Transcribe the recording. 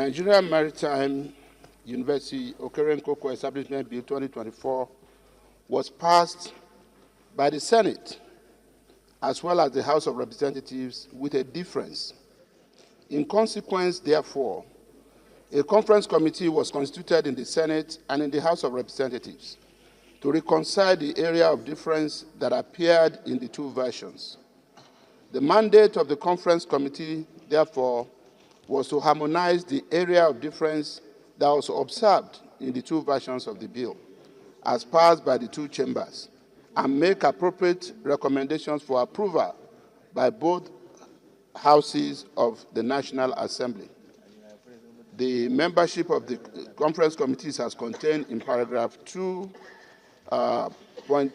Nigeria Maritime University Okerenkoko Establishment Bill 2024 was passed by the Senate as well as the House of Representatives with a difference. In consequence, therefore, a conference committee was constituted in the Senate and in the House of Representatives to reconcile the area of difference that appeared in the two versions. The mandate of the conference committee, therefore, was to harmonize the area of difference that was observed in the two versions of the bill, as passed by the two chambers, and make appropriate recommendations for approval by both houses of the National Assembly. The membership of the conference committees as contained in paragraph 2.2